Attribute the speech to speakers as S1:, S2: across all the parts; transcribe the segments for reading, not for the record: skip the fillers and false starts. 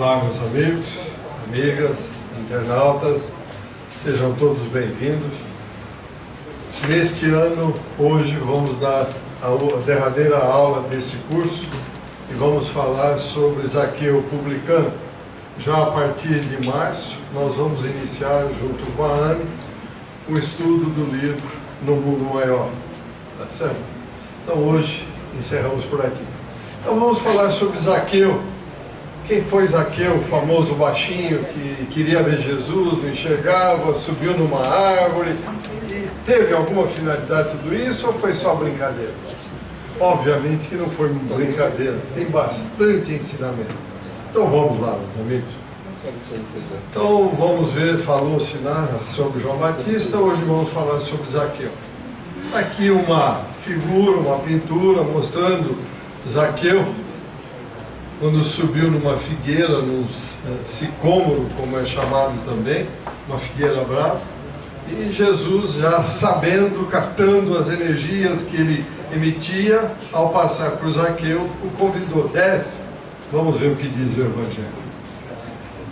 S1: Olá, meus amigos, amigas, internautas, sejam todos bem-vindos. Neste ano, hoje, vamos dar a derradeira aula deste curso e vamos falar sobre Zaqueu publicano. Já a partir de março, nós vamos iniciar, junto com a Anne, o estudo do livro No Mundo Maior. Tá certo? Então, hoje, encerramos por aqui. Então, vamos falar sobre Zaqueu. Quem foi Zaqueu, o famoso baixinho que queria ver Jesus, não enxergava, subiu numa árvore? E teve alguma finalidade tudo isso ou foi só brincadeira? Obviamente que não foi brincadeira, tem bastante ensinamento. Então vamos lá, meus amigos. Então vamos ver, falou-se sobre João Batista, hoje vamos falar sobre Zaqueu. Aqui uma figura, uma pintura mostrando Zaqueu quando subiu numa figueira, num sicômoro, como é chamado também, uma figueira brava, e Jesus, já sabendo, captando as energias que ele emitia, ao passar por Zaqueu, o convidou: desce. Vamos ver o que diz o Evangelho.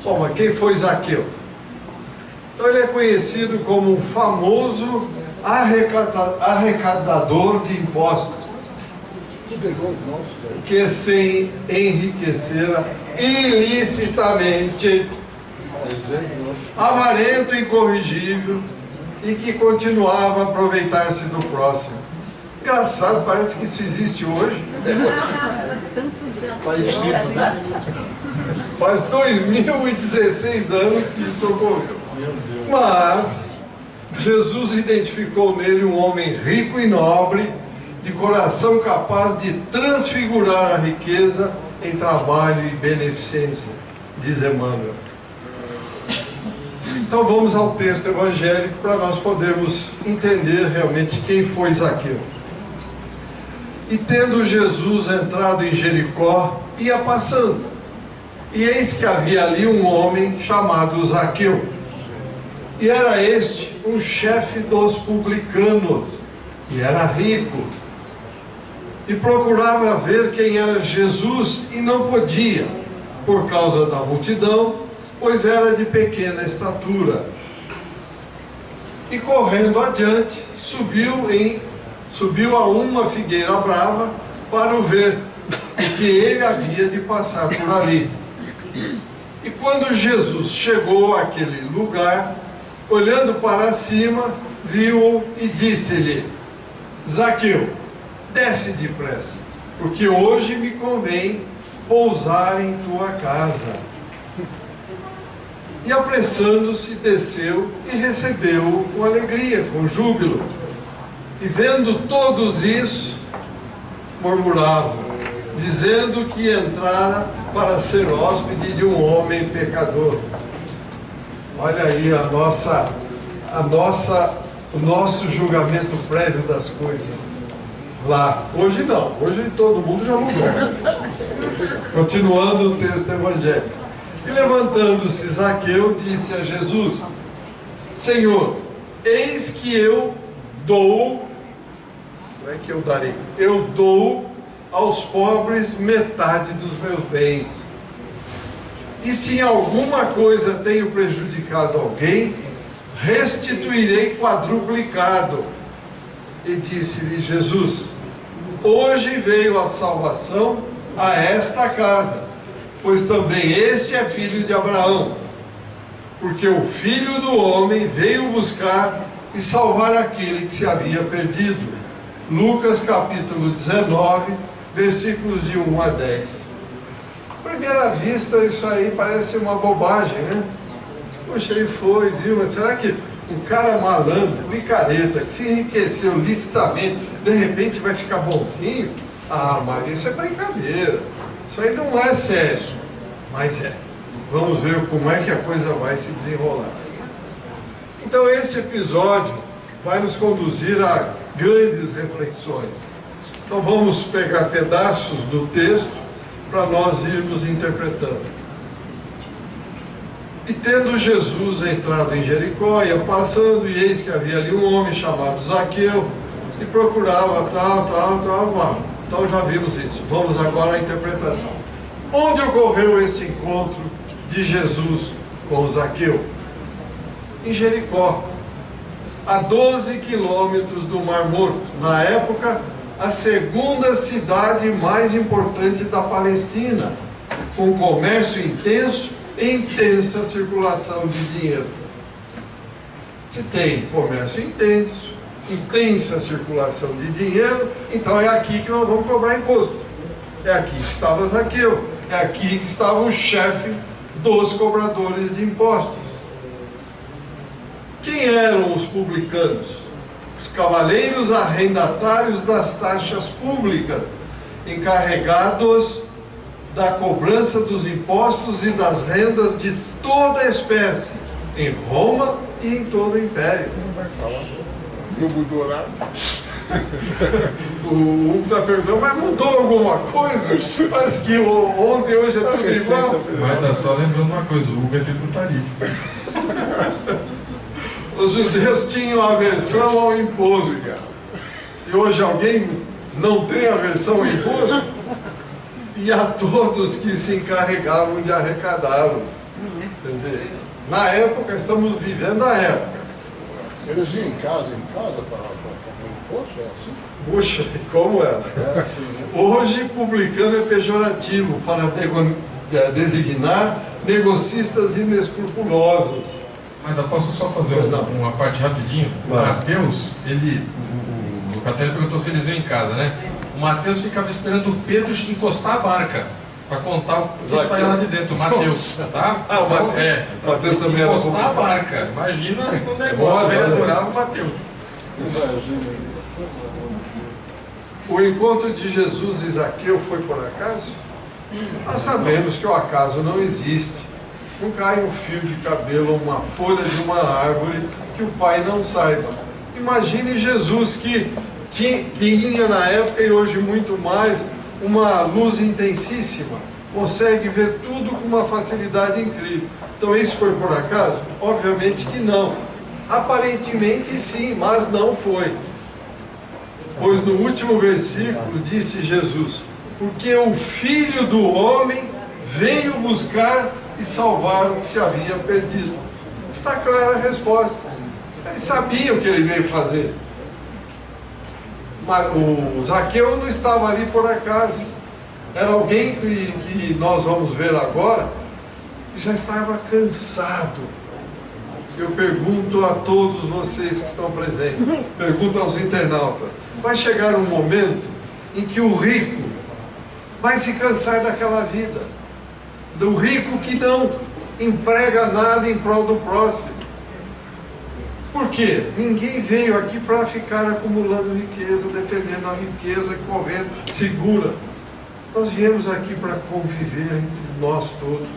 S1: Bom, mas quem foi Zaqueu? Então ele é conhecido como um famoso arrecadador de impostos, que se enriquecera ilicitamente, avarento e incorrigível, e que continuava a aproveitar-se do próximo. Engraçado, parece que isso existe hoje.
S2: Tantos anos.
S1: Faz 2016 anos que isso ocorreu. Mas Jesus identificou nele um homem rico e nobre, de coração capaz de transfigurar a riqueza em trabalho e beneficência, diz Emmanuel. Então vamos ao texto evangélico para nós podermos entender realmente quem foi Zaqueu. E tendo Jesus entrado em Jericó, ia passando. E eis que havia ali um homem chamado Zaqueu. E era este um chefe dos publicanos, e era rico. E procurava ver quem era Jesus, e não podia, por causa da multidão, pois era de pequena estatura. E correndo adiante, subiu a uma figueira brava para o ver, porque ele havia de passar por ali. E quando Jesus chegou àquele lugar, olhando para cima, viu-o e disse-lhe: Zaqueu, desce depressa, porque hoje me convém pousar em tua casa. E apressando-se, desceu e recebeu-o com alegria, com júbilo. E vendo todos isso, murmuravam, dizendo que entrara para ser hóspede de um homem pecador. Olha aí o nosso julgamento prévio das coisas. Lá, hoje não, hoje todo mundo já mudou. Continuando o texto evangélico. E levantando-se Zaqueu, disse a Jesus: Senhor, eis que eu dou, não é que eu darei, eu dou aos pobres metade dos meus bens. E se em alguma coisa tenho prejudicado alguém, restituirei quadruplicado. E disse-lhe Jesus: hoje veio a salvação a esta casa, pois também este é filho de Abraão, porque o Filho do Homem veio buscar e salvar aquele que se havia perdido. Lucas capítulo 19, versículos de 1 a 10. À primeira vista, isso aí parece uma bobagem, né? Poxa, ele foi, viu? Mas será que um cara malandro, picareta, que se enriqueceu licitamente, de repente vai ficar bonzinho? Ah, mas isso é brincadeira. Isso aí não é sério. Mas é. Vamos ver como é que a coisa vai se desenrolar. Então esse episódio vai nos conduzir a grandes reflexões. Então vamos pegar pedaços do texto para nós irmos interpretando. E tendo Jesus entrado em Jericó, ia passando, e eis que havia ali um homem chamado Zaqueu, e procurava tal. Então já vimos isso. Vamos agora à interpretação. Onde ocorreu esse encontro de Jesus com Zaqueu? Em Jericó, a 12 quilômetros do Mar Morto. Na época, a segunda cidade mais importante da Palestina, com comércio intenso e intensa circulação de dinheiro. Se tem comércio intenso, intensa circulação de dinheiro, então é aqui que nós vamos cobrar imposto. É aqui que estava Zaqueu, é aqui que estava o chefe dos cobradores de impostos. Quem eram os publicanos? Os cavaleiros arrendatários das taxas públicas, encarregados da cobrança dos impostos e das rendas de toda espécie, em Roma e em todo o Império.
S3: Você não vai falar? Não mudou nada?
S1: O Hugo está perguntando, mas mudou alguma coisa? Parece que ontem, hoje é tudo igual.
S4: Mas está só lembrando uma coisa, o Hugo é tributarista.
S1: Os judeus tinham aversão ao imposto. E hoje alguém não tem aversão ao imposto? E a todos que se encarregavam de arrecadá-los. Quer dizer, na época, estamos vivendo a época.
S3: Eles iam em casa para o imposto, é assim?
S1: Puxa, como era?
S3: É assim, né?
S1: Hoje, publicano é pejorativo para designar negocistas inescrupulosos.
S4: Mas ainda posso só fazer uma parte rapidinho? O
S1: Vai.
S4: Mateus, o Locatério perguntou se eles iam em casa, né? O Mateus ficava esperando o Pedro encostar a barca para contar o que saia lá de dentro, o Mateus, tá?
S1: Ah, o Mateus.
S4: Então,
S1: O Mateus também era
S4: encostar a
S1: complicado.
S4: barca. Imagina o negócio,
S1: Olha,
S4: ele
S1: olha.
S4: adorava o Mateus.
S3: Imagina.
S1: O encontro de Jesus e Zaqueu foi por acaso? Nós sabemos que o acaso não existe. Não cai um fio de cabelo ou uma folha de uma árvore que o Pai não saiba. Imagine Jesus que tinha na época e hoje muito mais uma luz intensíssima. Consegue ver tudo com uma facilidade incrível. Então isso foi por acaso? Obviamente que não. Aparentemente sim, mas não foi. Pois no último versículo disse Jesus: porque o Filho do Homem veio buscar e salvar o que se havia perdido. Está clara a resposta. Ele sabia o que ele veio fazer. Mas o Zaqueu não estava ali por acaso. Era alguém que nós vamos ver agora, que já estava cansado. Eu pergunto a todos vocês que estão presentes, pergunto aos internautas, vai chegar um momento em que o rico vai se cansar daquela vida, do rico que não emprega nada em prol do próximo. Por quê? Ninguém veio aqui para ficar acumulando riqueza, defendendo a riqueza, correndo, segura. Nós viemos aqui para conviver entre nós todos.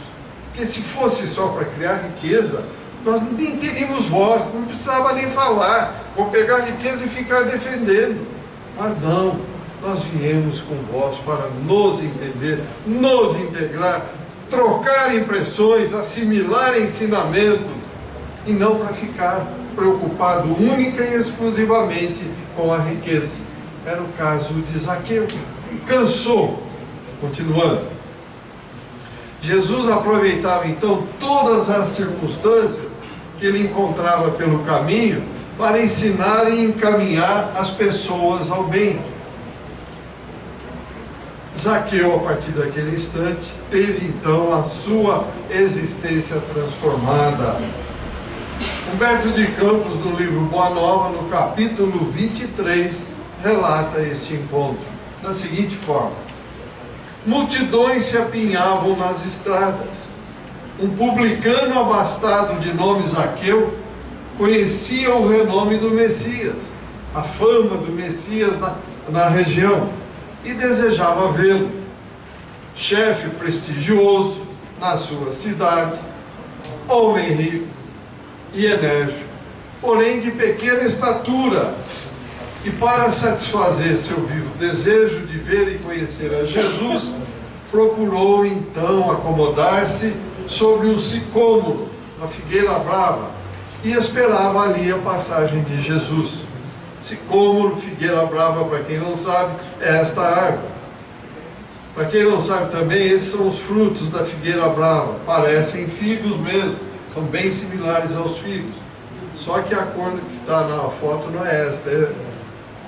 S1: Porque se fosse só para criar riqueza, nós nem teríamos voz, não precisava nem falar. Vou pegar a riqueza e ficar defendendo. Mas não, nós viemos com voz para nos entender, nos integrar, trocar impressões, assimilar ensinamentos, e não para ficar preocupado única e exclusivamente com a riqueza. Era o caso de Zaqueu, que cansou. Continuando. Jesus aproveitava então todas as circunstâncias que ele encontrava pelo caminho para ensinar e encaminhar as pessoas ao bem. Zaqueu, a partir daquele instante, teve então a sua existência transformada. Humberto de Campos, no livro Boa Nova, no capítulo 23, relata este encontro da seguinte forma: multidões se apinhavam nas estradas. Um publicano abastado de nome Zaqueu conhecia o renome do Messias, a fama do Messias na região, e desejava vê-lo. Chefe prestigioso na sua cidade, homem rico e enérgico, porém de pequena estatura, e para satisfazer seu vivo desejo de ver e conhecer a Jesus, procurou então acomodar-se sobre o sicômoro, a figueira brava, e esperava ali a passagem de Jesus. Sicômoro, figueira brava, para quem não sabe, é esta árvore. Para quem não sabe também, esses são os frutos da figueira brava. Parecem figos mesmo, são bem similares aos figos. Só que a cor que está na foto não é esta, é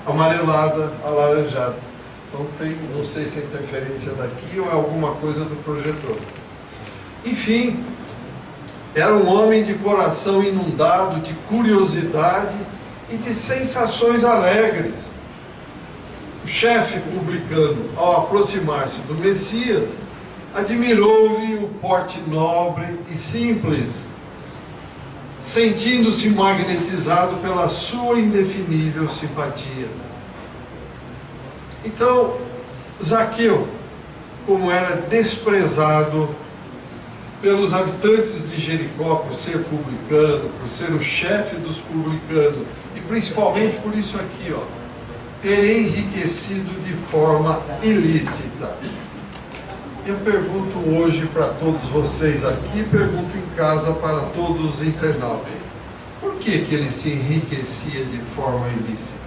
S1: amarelada, alaranjada. Então tem, não sei se é interferência daqui ou é alguma coisa do projetor. Enfim, era um homem de coração inundado de curiosidade e de sensações alegres. O chefe publicano, ao aproximar-se do Messias, admirou-lhe o porte nobre e simples, sentindo-se magnetizado pela sua indefinível simpatia. Então, Zaqueu, como era desprezado pelos habitantes de Jericó por ser publicano, por ser o chefe dos publicanos, e principalmente por isso aqui, ó, ter enriquecido de forma ilícita. Eu pergunto hoje para todos vocês aqui, pergunto em casa para todos os internautas, por que ele se enriquecia de forma ilícita?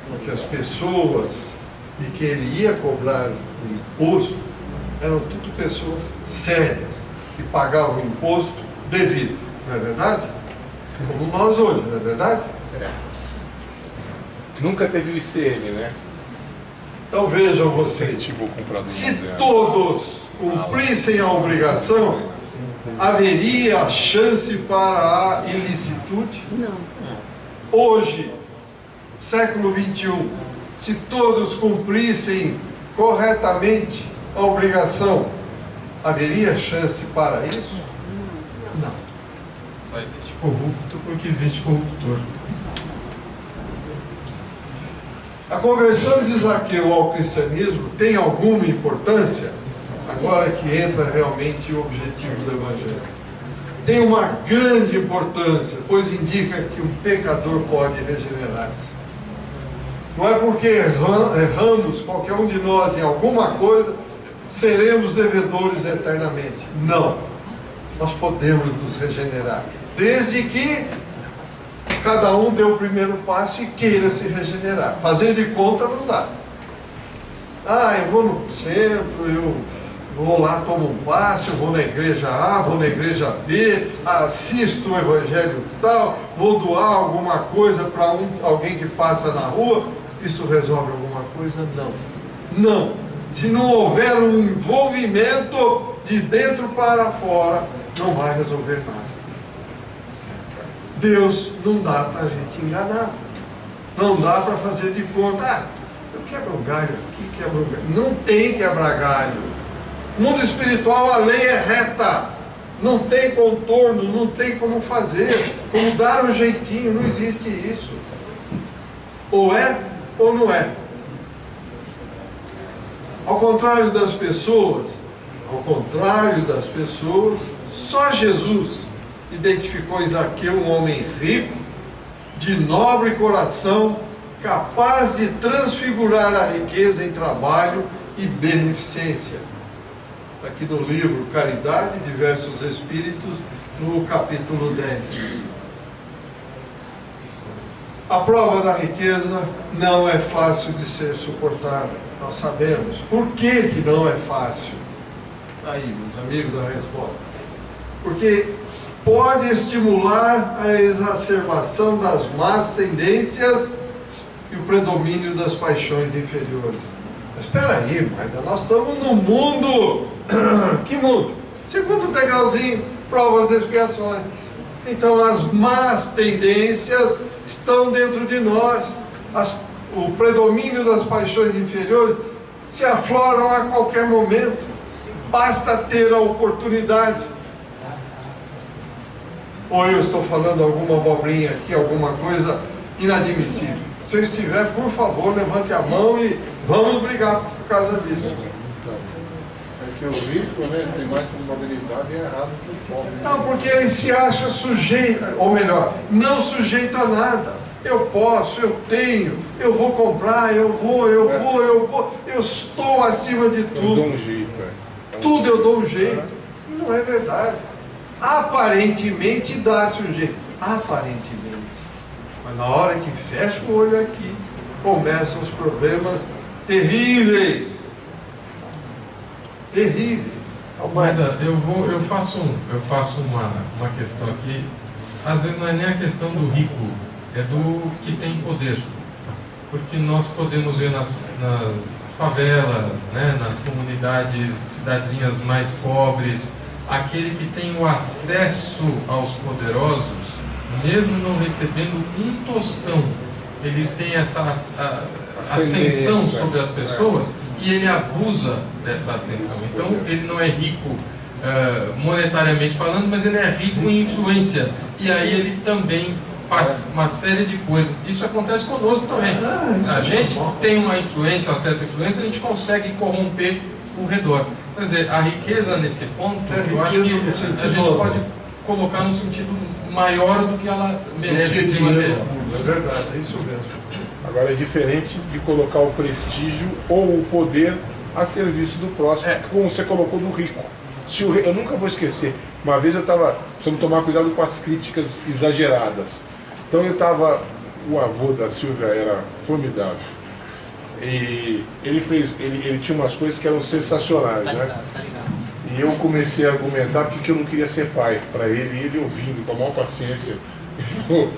S1: Porque as pessoas de que ele ia cobrar o imposto eram tudo pessoas sérias, que pagavam o imposto devido, não é verdade? Como nós hoje, não é verdade?
S3: Nunca teve o ICM, né?
S1: Então vejam vocês,
S3: Incentivo ao comprador
S1: se
S3: moderno.
S1: todos cumprissem a obrigação, haveria chance para a ilicitude?
S2: Não.
S1: Hoje, século XXI, se todos cumprissem corretamente a obrigação, haveria chance para isso? Não.
S4: Só existe corrupto porque existe corruptor.
S1: A conversão de Zaqueu ao cristianismo tem alguma importância? Agora que entra realmente o objetivo do Evangelho. Tem uma grande importância, pois indica que um pecador pode regenerar-se. Não é porque erramos, qualquer um de nós, em alguma coisa, seremos devedores eternamente. Não. Nós podemos nos regenerar, desde que cada um dê o primeiro passo e queira se regenerar. Fazer de conta não dá. Ah, eu vou no centro, eu vou lá, tomo um passe, eu vou na igreja A, vou na igreja B, assisto o evangelho tal, vou doar alguma coisa para alguém que passa na rua. Isso resolve alguma coisa? Não. Não. Se não houver um envolvimento de dentro para fora, não vai resolver nada. Deus não dá para a gente enganar. Não dá para fazer de conta. Eu quebro um galho aqui, quebro um galho. Não tem quebrar galho. No mundo espiritual a lei é reta. Não tem contorno, não tem como fazer, como dar um jeitinho, não existe isso. Ou é ou não é. Ao contrário das pessoas, só Jesus identificou em Zaqueu um homem rico, de nobre coração, capaz de transfigurar a riqueza em trabalho e beneficência. Aqui no livro Caridade, Diversos Espíritos, no capítulo 10. A prova da riqueza não é fácil de ser suportada, nós sabemos. Por que não é fácil? Aí, meus amigos, a resposta. Porque pode estimular a exacerbação das más tendências e o predomínio das paixões inferiores. Mas espera aí, Marta, nós estamos no mundo. Que mundo? Segundo degrauzinho, provas e expiações. Então as más tendências estão dentro de nós. O predomínio das paixões inferiores se afloram a qualquer momento. Basta ter a oportunidade. Ou eu estou falando alguma abobrinha aqui, alguma coisa inadmissível. Se eu estiver, por favor, levante a mão e vamos brigar por causa disso.
S3: É que o rico, né, tem mais probabilidade de errado que o pobre.
S1: Não, porque ele se acha sujeito, ou melhor, não sujeito a nada. Eu posso, eu tenho, eu vou comprar, eu estou acima de
S3: Eu
S1: tudo.
S3: dou um jeito,
S1: Tudo eu dou um jeito. E não é verdade. Aparentemente dá-se um jeito. Aparentemente. Mas na hora que fecha o olho aqui, começam os problemas terríveis. terríveis.
S4: Almeida, eu faço uma questão aqui. Às vezes não é nem a questão do rico, é do que tem poder. Porque nós podemos ver nas favelas, né, nas comunidades, cidadezinhas mais pobres, aquele que tem o acesso aos poderosos, mesmo não recebendo um tostão, ele tem essa ascensão sobre as pessoas e ele abusa dessa ascensão. Então ele não é rico monetariamente falando, mas ele é rico em influência. E aí ele também faz uma série de coisas. Isso acontece conosco também. A gente tem uma influência, uma certa influência, a gente consegue corromper o redor. Quer dizer, a riqueza nesse ponto, eu acho que a gente pode colocar num sentido maior do que ela merece esse material.
S1: É verdade, é isso mesmo.
S3: Agora é diferente de colocar o prestígio ou o poder a serviço do próximo, como você colocou do rico. Eu nunca vou esquecer, uma vez eu estava precisando tomar cuidado com as críticas exageradas. Então o avô da Silvia era formidável. E ele tinha umas coisas que eram sensacionais, né? E eu comecei a argumentar porque eu não queria ser pai para ele, e ele ouvindo, com a maior paciência, ele falou: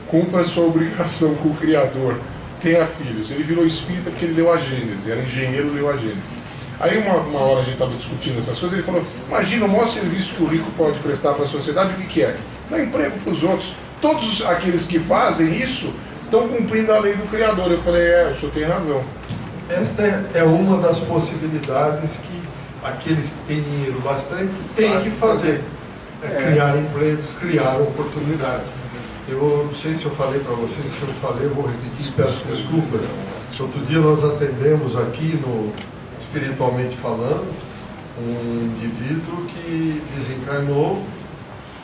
S3: cumpra a sua obrigação com o Criador, tenha filhos. Ele virou espírita porque ele leu a Gênesis, era engenheiro e leu a Gênesis. Aí uma hora a gente estava discutindo essas coisas, ele falou: imagina o maior serviço que o rico pode prestar para a sociedade, o que é? Dá emprego para os outros. Todos aqueles que fazem isso estão cumprindo a lei do Criador. Eu falei: o senhor tem razão.
S1: Esta é uma das possibilidades que aqueles que têm dinheiro bastante têm que fazer. Criar empregos, criar oportunidades. Eu não sei se eu falei para vocês, se eu falei, eu vou repetir, peço desculpas. Outro dia nós atendemos aqui, espiritualmente falando, um indivíduo que desencarnou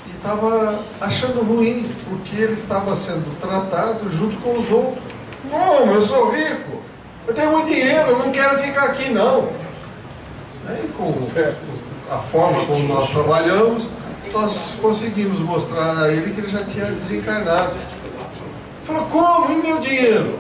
S1: e estava achando ruim, porque ele estava sendo tratado junto com os outros. Como? Eu sou rico, eu tenho muito dinheiro, eu não quero ficar aqui não. Aí, com a forma como nós trabalhamos, nós conseguimos mostrar a ele que ele já tinha desencarnado. Falou: como? E meu dinheiro?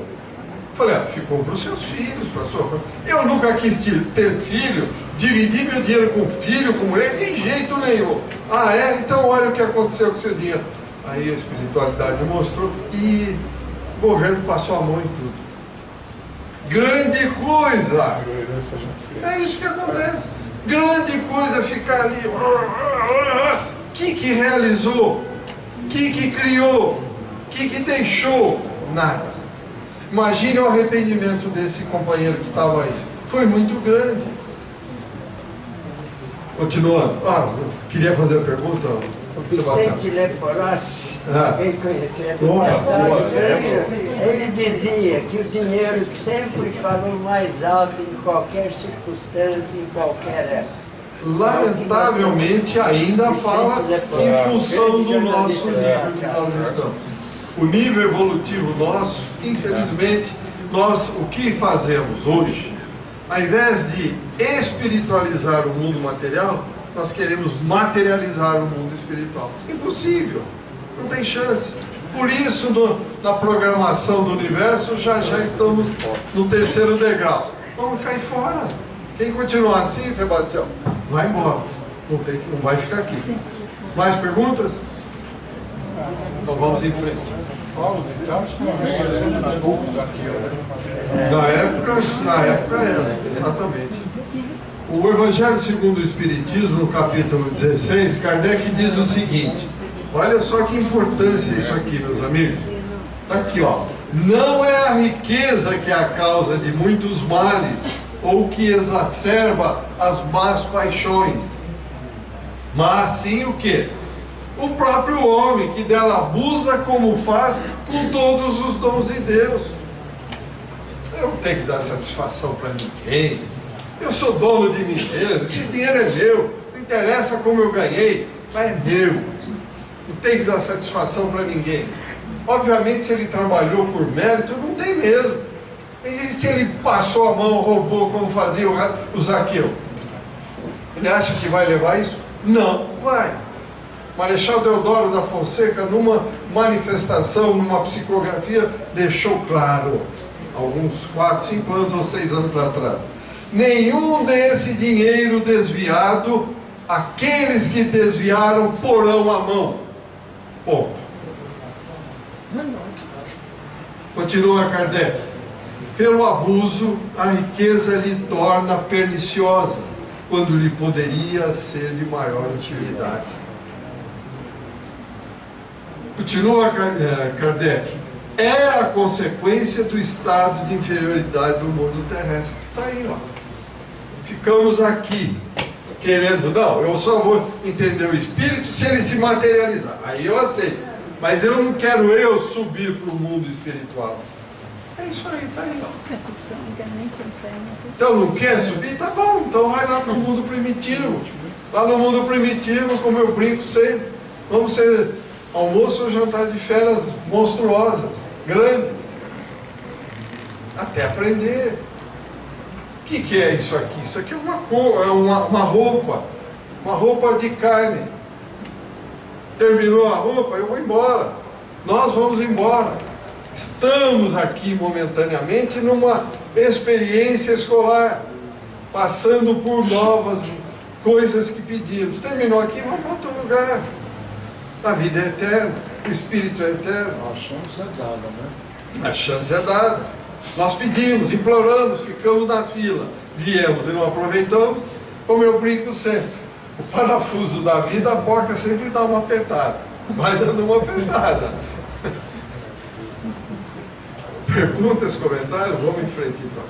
S1: Falei: ficou para os seus filhos, para sua família. Eu nunca quis ter filho, dividir meu dinheiro com filho, com mulher, de jeito nenhum. Ah, é? Então olha o que aconteceu com o seu dinheiro. Aí a espiritualidade mostrou e o governo passou a mão em tudo. Grande coisa! É isso que acontece. Grande coisa ficar ali. Que realizou? Que criou? Que deixou? Nada. Imagine o arrependimento desse companheiro que estava aí. Foi muito grande. Continuando. Queria fazer a pergunta?
S5: Vicente Leporassi, alguém conheceu no passado, ele dizia que o dinheiro sempre falou mais alto em qualquer circunstância, em qualquer época.
S1: Lamentavelmente ainda fala em função do nosso nível que nós estamos. O nível evolutivo nosso, infelizmente, nós o que fazemos hoje? Ao invés de espiritualizar o mundo material, nós queremos materializar o mundo espiritual. Impossível, não tem chance. Por isso, na programação do universo, já estamos no terceiro degrau. Vamos cair fora. Quem continuar assim, Sebastião, vai embora. Não vai ficar aqui. Mais perguntas? Então vamos em frente.
S3: Paulo de Tarso era poucos aqui, né?
S1: Na época era, exatamente. O Evangelho segundo o Espiritismo, no capítulo 16, Kardec diz o seguinte: olha só que importância isso aqui, meus amigos. Está aqui, ó. Não é a riqueza que é a causa de muitos males, ou que exacerba as más paixões, mas sim o quê? O próprio homem, que dela abusa como faz com todos os dons de Deus. Eu não tenho que dar satisfação para ninguém. Eu sou dono de mim mesmo, esse dinheiro é meu, não interessa como eu ganhei, mas é meu. Não tem que dar satisfação para ninguém. Obviamente, se ele trabalhou por mérito, não tem mesmo. E se ele passou a mão, roubou, como fazia o Zaqueu? Ele acha que vai levar isso? Não, vai. Marechal Deodoro da Fonseca, numa manifestação, numa psicografia, deixou claro, alguns 4, 5 anos ou 6 anos atrás. nenhum desse dinheiro desviado, aqueles que desviaram porão a mão. Ponto. Continua Kardec. Pelo abuso, a riqueza lhe torna perniciosa, quando lhe poderia ser de maior utilidade. Continua Kardec. É a consequência do estado de inferioridade do mundo terrestre. Está aí, ó. Ficamos aqui querendo, não, eu só vou entender o espírito se ele se materializar. Aí eu aceito. Mas eu não quero eu subir para o mundo espiritual. É isso aí, tá aí, ó. Então não quer subir? Tá bom, então vai lá para o mundo primitivo. Lá no mundo primitivo, como eu brinco sempre, vamos ser almoço ou jantar de feras monstruosas, grandes. Até aprender. O que é isso aqui? Isso aqui é uma cor, é uma roupa de carne. Terminou a roupa, eu vou embora. Nós vamos embora. Estamos aqui momentaneamente numa experiência escolar, passando por novas coisas que pedimos. Terminou aqui, vamos para outro lugar. A vida é eterna, o espírito é eterno.
S3: A chance é dada, né?
S1: A chance é dada. Nós pedimos, imploramos, ficamos na fila. Viemos e não aproveitamos, como eu brinco sempre. O parafuso da vida, a porca sempre dá uma apertada. Vai dando uma apertada. Perguntas, comentários? Vamos em frente então.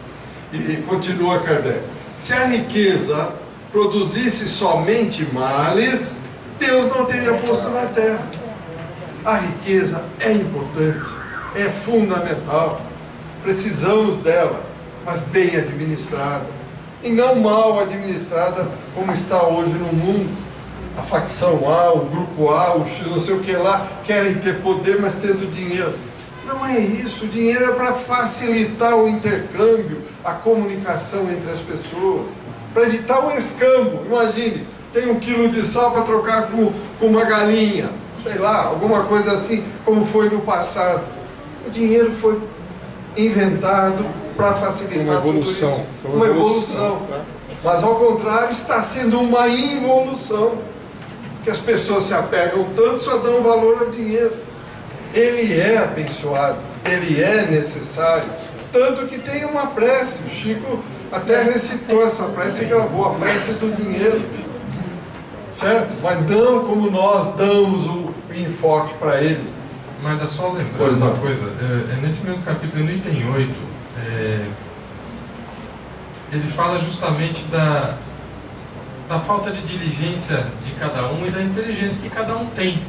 S1: E continua Kardec. Se a riqueza produzisse somente males, Deus não teria posto na terra. A riqueza é importante, é fundamental. Precisamos dela, mas bem administrada. E não mal administrada como está hoje no mundo. A facção A, o grupo A, o X, não sei o que lá, querem ter poder, mas tendo dinheiro. Não é isso. O dinheiro é para facilitar o intercâmbio, a comunicação entre as pessoas, para evitar o escambo. Imagine, tem 1 quilo de sal para trocar com uma galinha, sei lá, alguma coisa assim, como foi no passado. O dinheiro foi inventado para facilitar
S3: uma evolução.
S1: Uma evolução. Mas ao contrário, está sendo uma involução. Que as pessoas se apegam tanto, só dão valor ao dinheiro. Ele é abençoado, ele é necessário. Tanto que tem uma prece. O Chico até recitou essa prece e gravou a prece do dinheiro. Certo? Mas não como nós damos o enfoque para ele.
S4: Mas é só lembrando uma coisa, nesse mesmo capítulo, no item 8, ele fala justamente da falta de diligência de cada um e da inteligência que cada um tem.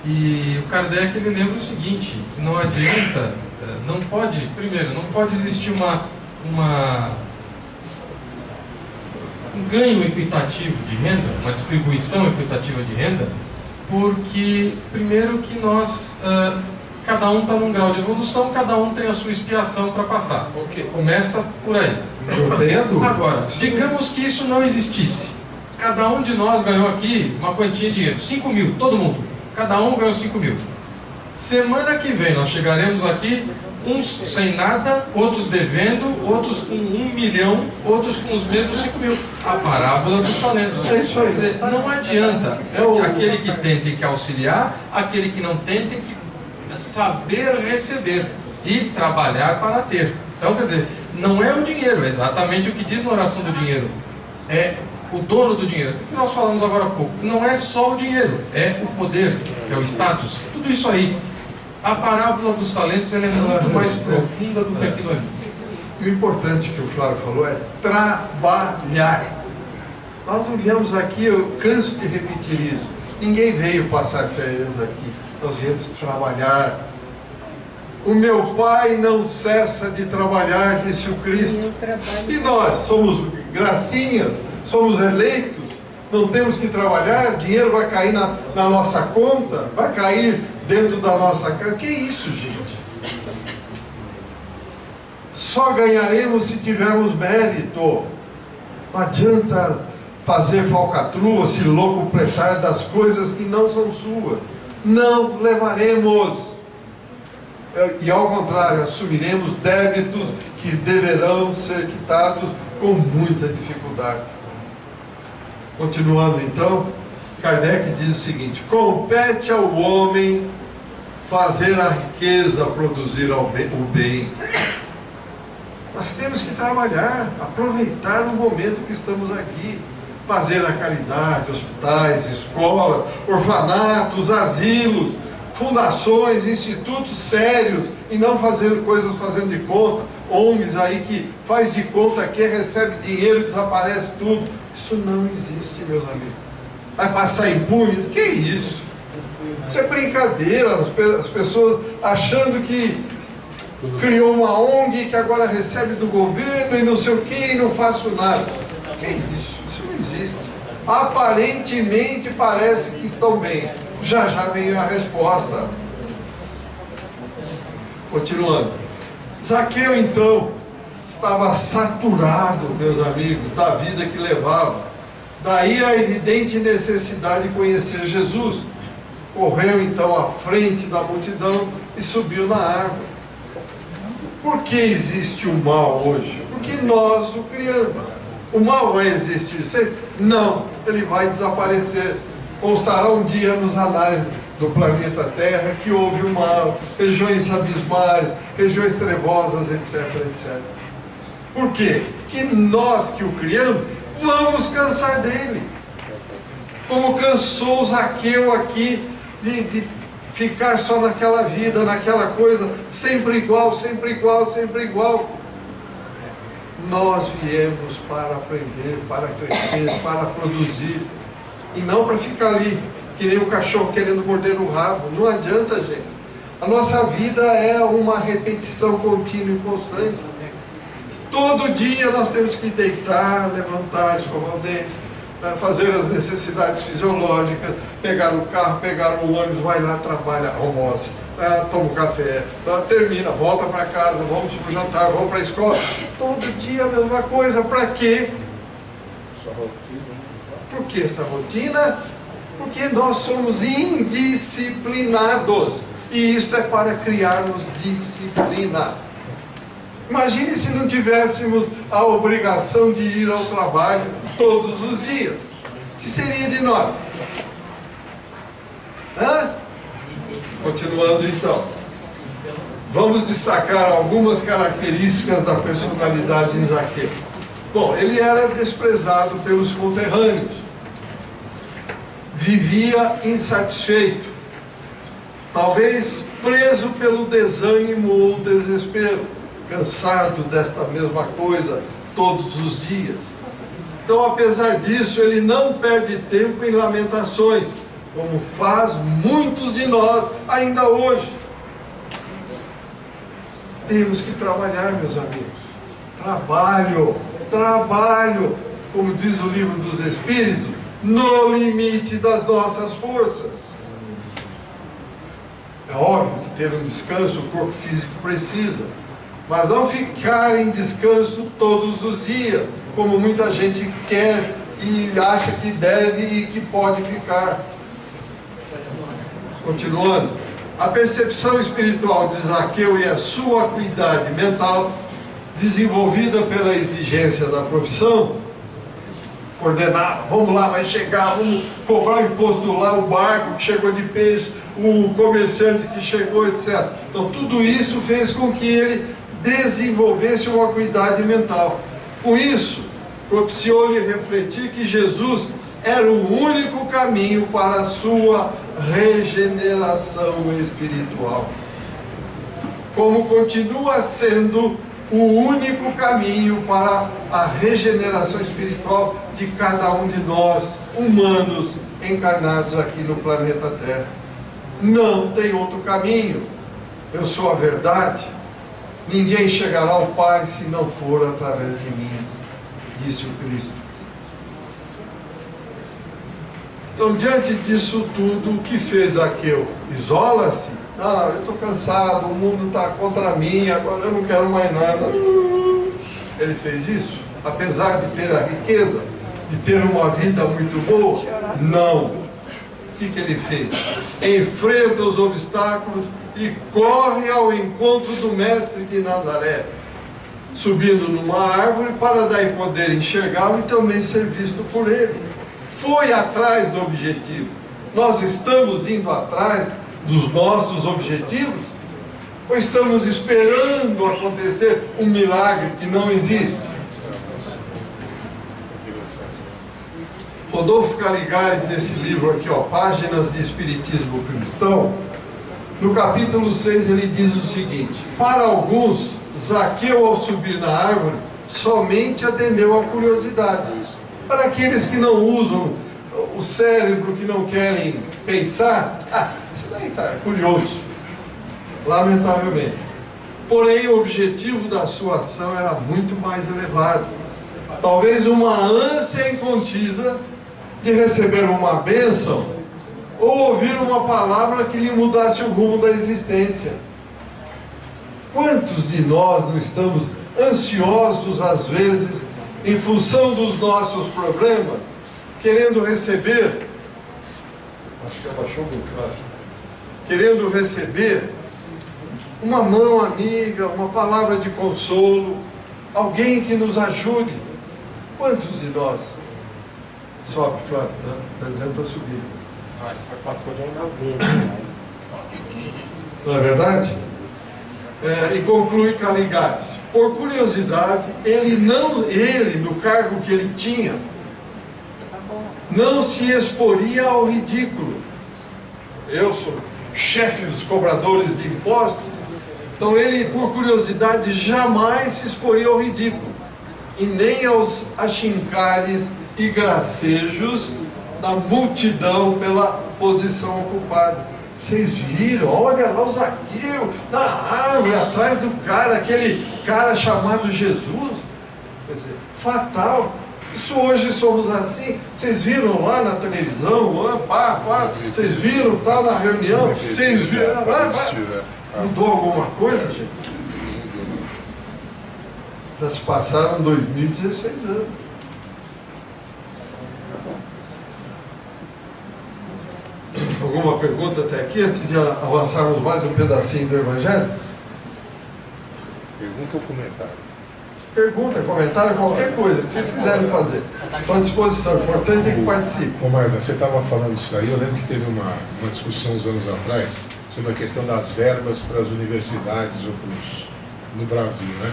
S4: E o Kardec ele lembra o seguinte, que não adianta, não pode existir um ganho equitativo de renda, uma distribuição equitativa de renda, porque, primeiro, que nós, cada um está num grau de evolução, cada um tem a sua expiação para passar. Okay. Começa por aí. Agora, digamos que isso não existisse. Cada um de nós ganhou aqui uma quantia de dinheiro, 5 mil, todo mundo. Cada um ganhou 5 mil. Semana que vem nós chegaremos aqui, uns sem nada, outros devendo, outros com 1 milhão, outros com os mesmos 5 mil. A parábola dos talentos.
S1: É isso aí.
S4: Não adianta. Aquele que tem que auxiliar, aquele que não tem que saber receber e trabalhar para ter. Então, quer dizer, não é o dinheiro, é exatamente o que diz na oração do dinheiro. É o dono do dinheiro. O que nós falamos agora há pouco. Não é só o dinheiro, é o poder, é o status. Tudo isso aí. A parábola dos talentos ela é muito mais profunda do que aquilo ali.
S1: E o importante que o Flávio falou é trabalhar. Nós não viemos aqui, eu canso de repetir isso. Ninguém veio passar férias aqui. Nós viemos trabalhar. O meu Pai não cessa de trabalhar, disse o Cristo. E nós somos gracinhas, somos eleitos, não temos que trabalhar, dinheiro vai cair na nossa conta, vai cair dentro da nossa casa. Que isso, gente? Só ganharemos se tivermos mérito. Não adianta fazer falcatrua, se locupletar das coisas que não são suas. Não levaremos. E ao contrário, assumiremos débitos que deverão ser quitados com muita dificuldade. Continuando então, Kardec diz o seguinte: compete ao homem fazer a riqueza, produzir o bem. Nós temos que trabalhar, aproveitar o momento que estamos aqui, fazer a caridade, hospitais, escolas, orfanatos, asilos, fundações, institutos sérios, e não fazer coisas fazendo de conta, ONGs aí que faz de conta que recebe dinheiro e desaparece tudo. Isso não existe, meus amigos. Vai passar impune? Que isso? Isso é brincadeira, as pessoas achando que criou uma ONG que agora recebe do governo e não sei o que e não faço nada. Que isso? Isso não existe. Aparentemente parece que estão bem. Já veio a resposta. Continuando. Zaqueu então estava saturado, meus amigos, da vida que levava. Daí a evidente necessidade de conhecer Jesus. Correu então à frente da multidão e subiu na árvore. Por que existe o mal hoje? Porque nós o criamos. O mal vai existir sempre? Não, ele vai desaparecer. Constará um dia nos anais do planeta Terra que houve o mal, regiões abismais, regiões trevosas, etc, etc. Por quê? Porque nós que o criamos, vamos cansar dele. Como cansou Zaqueu aqui de ficar só naquela vida, naquela coisa, sempre igual, sempre igual, sempre igual. Nós viemos para aprender, para crescer, para produzir, e não para ficar ali, que nem o cachorro querendo morder o rabo. Não adianta, gente. A nossa vida é uma repetição contínua e constante. Todo dia nós temos que deitar, levantar, escovar o dente, fazer as necessidades fisiológicas, pegar o carro, pegar o ônibus, vai lá, trabalha, almoça, toma um café, termina, volta para casa, vamos para o jantar, vamos para a escola. Todo dia a mesma coisa. Para quê? Por que essa rotina? Porque nós somos indisciplinados. E isso é para criarmos disciplina. Imagine se não tivéssemos a obrigação de ir ao trabalho todos os dias. O que seria de nós? Continuando então. Vamos destacar algumas características da personalidade de Zaqueu. Bom, ele era desprezado pelos conterrâneos. Vivia insatisfeito. Talvez preso pelo desânimo ou desespero. Cansado desta mesma coisa todos os dias. Então, apesar disso, ele não perde tempo em lamentações, como faz muitos de nós ainda hoje. Temos que trabalhar, meus amigos. Trabalho, como diz o livro dos Espíritos, no limite das nossas forças. É óbvio que ter um descanso o corpo físico precisa, mas não ficar em descanso todos os dias, como muita gente quer e acha que deve e que pode ficar. Continuando, a percepção espiritual de Zaqueu e a sua acuidade mental, desenvolvida pela exigência da profissão, ordenar, vamos lá, vai chegar, vamos cobrar o imposto lá, o barco que chegou de peixe, o comerciante que chegou, etc. Então tudo isso fez com que ele desenvolvesse uma acuidade mental. Com isso, propiciou-lhe refletir que Jesus era o único caminho para a sua regeneração espiritual. Como continua sendo o único caminho para a regeneração espiritual de cada um de nós, humanos, encarnados aqui no planeta Terra. Não tem outro caminho. Eu sou a verdade. Ninguém chegará ao Pai se não for através de mim, disse o Cristo. Então, diante disso tudo, o que fez Zaqueu? Isola-se? Eu estou cansado, o mundo está contra mim, agora eu não quero mais nada. Ele fez isso? Apesar de ter a riqueza, de ter uma vida muito boa? Não. O que ele fez? Enfrenta os obstáculos e corre ao encontro do Mestre de Nazaré. subindo numa árvore para daí poder enxergá-lo e também ser visto por ele. Foi atrás do objetivo. Nós estamos indo atrás dos nossos objetivos? Ou estamos esperando acontecer um milagre que não existe? Rodolfo Caligares, nesse livro aqui, ó, Páginas de Espiritismo Cristão, no capítulo 6 ele diz o seguinte: para alguns, Zaqueu, ao subir na árvore, somente atendeu à curiosidade. Para aqueles que não usam o cérebro, que não querem pensar, isso daí está curioso, lamentavelmente. Porém, o objetivo da sua ação era muito mais elevado. Talvez uma ânsia incontida de receber uma bênção ou ouvir uma palavra que lhe mudasse o rumo da existência. Quantos de nós não estamos ansiosos, às vezes, em função dos nossos problemas, querendo receber, acho que abaixou muito, querendo receber uma mão amiga, uma palavra de consolo, alguém que nos ajude? Quantos de nós? Sobe, Flávio, está dizendo para subir. Não é verdade? E conclui Caligares: por curiosidade, ele, no cargo que ele tinha, não se exporia ao ridículo. Eu sou chefe dos cobradores de impostos, então ele, por curiosidade, jamais se exporia ao ridículo, e nem aos achincares e gracejos da multidão pela posição ocupada. Vocês viram? Olha lá o Zaqueu, na árvore, atrás do cara, aquele cara chamado Jesus. Quer dizer, fatal. Isso hoje somos assim. Vocês viram lá na televisão, vocês viram, tá na reunião, vocês viram, mudou alguma coisa, gente? Já se passaram 2016 anos. Alguma pergunta até aqui, antes de avançarmos mais um pedacinho do Evangelho?
S3: Pergunta ou comentário?
S1: Pergunta, comentário, qualquer coisa que vocês quiserem fazer. Estou à disposição, o importante é que participe.
S3: Ô Marda, você estava falando isso aí, eu lembro que teve uma discussão uns anos atrás sobre a questão das verbas para as universidades ou no Brasil, né?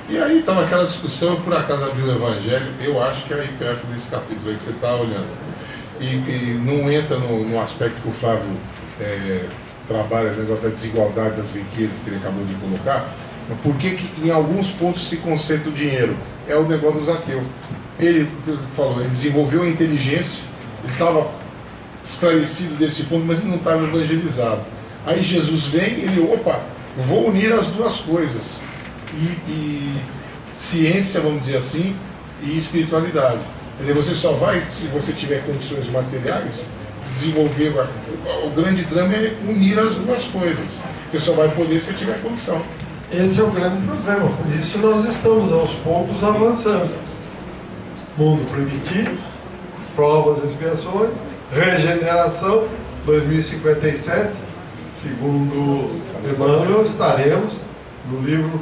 S3: E aí estava aquela discussão, por acaso abriu o Evangelho, eu acho que é aí perto desse capítulo aí que você está olhando. E não entra no aspecto que o Flávio trabalha, o negócio da desigualdade das riquezas que ele acabou de colocar, mas por que em alguns pontos se concentra o dinheiro? É o negócio do Zaqueu. Ele falou, ele desenvolveu a inteligência, ele estava esclarecido desse ponto, mas ele não estava evangelizado. Aí Jesus vem, ele, vou unir as duas coisas, e ciência, vamos dizer assim, e espiritualidade. Quer dizer, você só vai, se você tiver condições materiais, desenvolver. O grande drama é unir as duas coisas. Você só vai poder se tiver condição.
S1: Esse é o grande problema. Por isso nós estamos aos poucos avançando. Mundo primitivo, provas e expiações, regeneração, 2057, segundo Emmanuel, estaremos no livro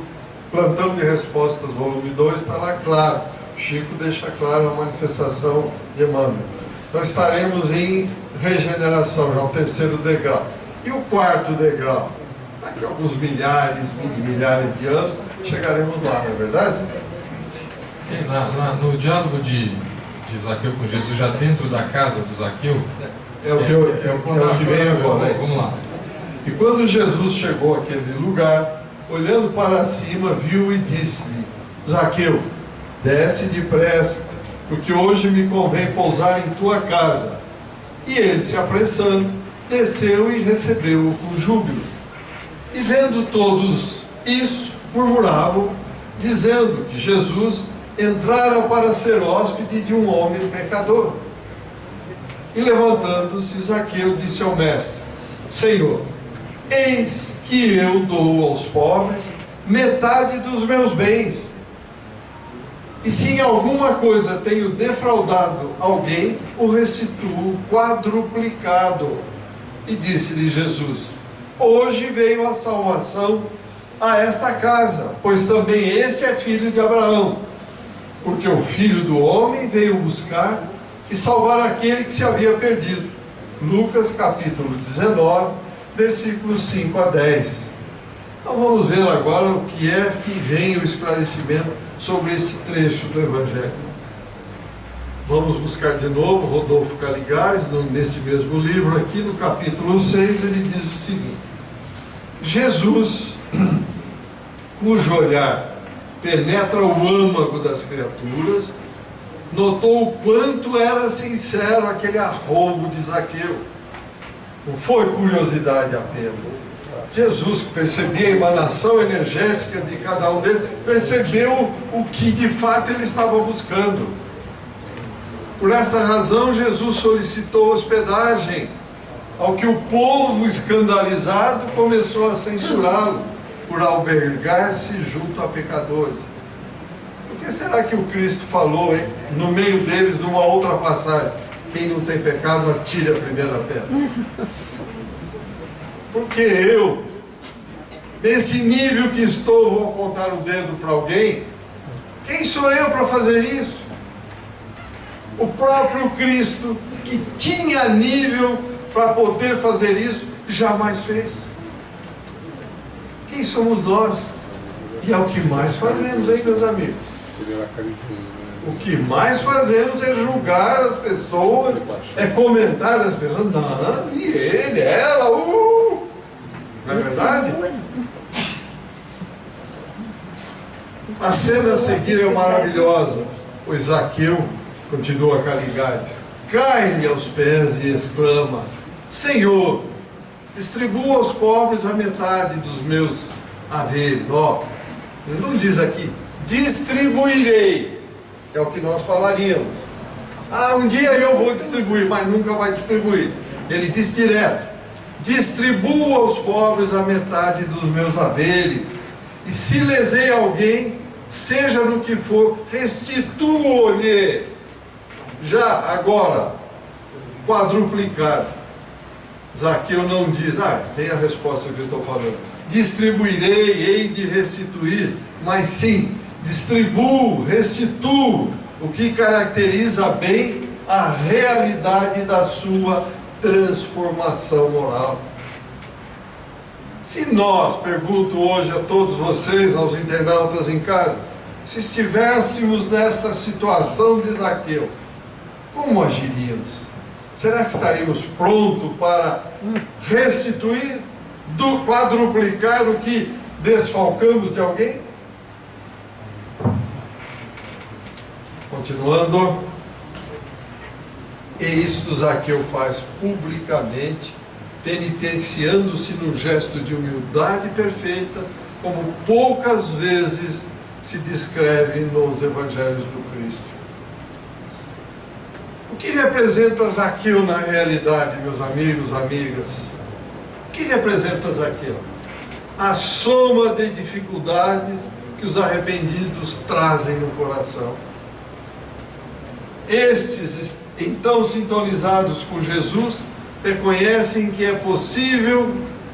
S1: Plantão de Respostas, volume 2, está lá claro. Chico deixa claro a manifestação de Emmanuel. Então estaremos em regeneração, já o terceiro degrau. E o quarto degrau? Daqui a alguns milhares de anos, chegaremos lá, não é verdade?
S4: No diálogo de Zaqueu com Jesus, já dentro da casa do Zaqueu,
S1: é o que vem agora.
S4: Vamos lá.
S1: E quando Jesus chegou àquele lugar, olhando para cima, viu e disse-lhe: Zaqueu, desce depressa, porque hoje me convém pousar em tua casa. E ele, se apressando, desceu e recebeu-o com júbilo. E vendo todos isso, murmuravam, dizendo que Jesus entrara para ser hóspede de um homem pecador. E levantando-se, Zaqueu disse ao mestre: Senhor, eis que eu dou aos pobres metade dos meus bens. E se em alguma coisa tenho defraudado alguém, o restituo quadruplicado. E disse-lhe Jesus: hoje veio a salvação a esta casa, pois também este é filho de Abraão. Porque o Filho do Homem veio buscar e salvar aquele que se havia perdido. Lucas capítulo 19, versículos 5 a 10. Então vamos ver agora o que é que vem o esclarecimento sobre esse trecho do Evangelho. Vamos buscar de novo Rodolfo Caligares, neste mesmo livro aqui, no capítulo 6, ele diz o seguinte: Jesus, cujo olhar penetra o âmago das criaturas, notou o quanto era sincero aquele arrobo de Zaqueu. Não foi curiosidade apenas. Jesus, que percebia a emanação energética de cada um deles, percebeu o que de fato ele estava buscando. Por esta razão, Jesus solicitou hospedagem, ao que o povo escandalizado começou a censurá-lo por albergar-se junto a pecadores. Por que será que o Cristo falou, hein, no meio deles, numa outra passagem: quem não tem pecado, atire a primeira pedra? Porque eu, nesse nível que estou, vou apontar o dedo para alguém? Quem sou eu para fazer isso? O próprio Cristo, que tinha nível para poder fazer isso, jamais fez. Quem somos nós? E é o que mais fazemos, hein, meus amigos? O que mais fazemos é julgar as pessoas, é comentar as pessoas. Não, e ele, ela, não é verdade? A cena a seguir é maravilhosa. O Zaqueu, continua Caligares, cai-lhe aos pés e exclama: Senhor, distribua aos pobres a metade dos meus haveres. Ó, ele não diz aqui, distribuirei, que é o que nós falaríamos. Ah, um dia eu vou distribuir, mas nunca vai distribuir. Ele diz direto: distribua aos pobres a metade dos meus haveres, e se lesei alguém, seja no que for, restituo-lhe, já agora, quadruplicado. Zaqueu não diz, tem a resposta que eu estou falando, distribuirei, hei de restituir, mas sim, distribuo, restituo, o que caracteriza bem a realidade da sua transformação moral. Se nós, pergunto hoje a todos vocês, aos internautas em casa, se estivéssemos nesta situação de Zaqueu, como agiríamos? Será que estaríamos prontos para restituir, quadruplicar o que desfalcamos de alguém? Continuando, e isto Zaqueu faz publicamente, penitenciando-se num gesto de humildade perfeita, como poucas vezes se descreve nos evangelhos do Cristo. O que representa Zaqueu na realidade, meus amigos, amigas? O que representa Zaqueu? A soma de dificuldades que os arrependidos trazem no coração. Estes, então sintonizados com Jesus, reconhecem que é possível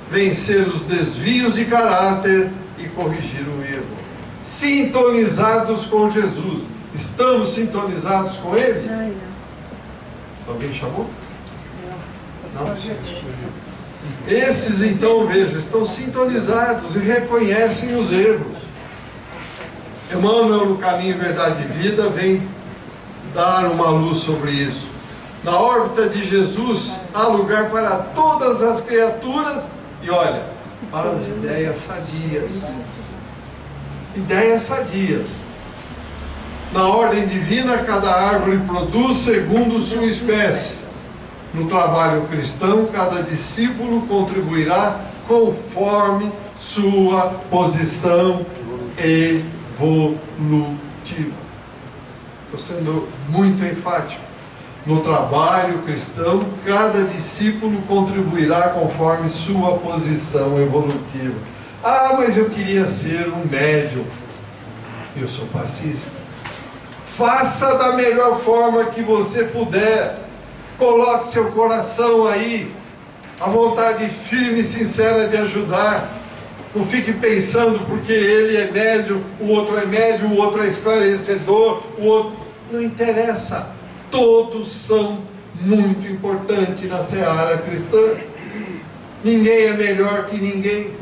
S1: vencer os desvios de caráter e corrigir o erro. Sintonizados com Jesus. Estamos sintonizados com Ele? Alguém chamou? Não? Esses, então, veja, estão sintonizados e reconhecem os erros. Emmanuel, no Caminho, Verdade e Vida, vem dar uma luz sobre isso. Na órbita de Jesus, há lugar para todas as criaturas e, olha, para as ideias sadias. Ideias sadias. Na ordem divina, cada árvore produz segundo sua espécie. No trabalho cristão, cada discípulo contribuirá conforme sua posição evolutiva. Estou sendo muito enfático. No trabalho cristão, cada discípulo contribuirá conforme sua posição evolutiva. Ah, mas eu queria ser um médium. Eu sou passista. Faça da melhor forma que você puder. Coloque seu coração aí, a vontade firme e sincera de ajudar. Não fique pensando porque ele é médium, o outro é esclarecedor, o outro... Não interessa. Todos são muito importantes na seara cristã. Ninguém é melhor que ninguém.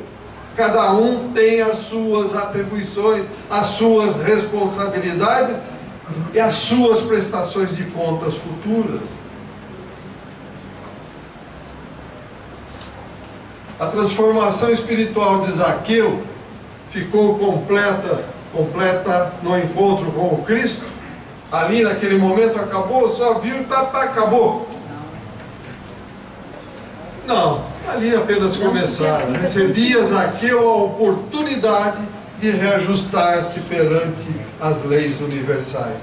S1: Cada um tem as suas atribuições, as suas responsabilidades e as suas prestações de contas futuras. A transformação espiritual de Zaqueu ficou completa no encontro com o Cristo. Ali naquele momento acabou, só viu e acabou. Não, ali apenas começaram. Recebia Zaqueu a oportunidade de reajustar-se perante as leis universais.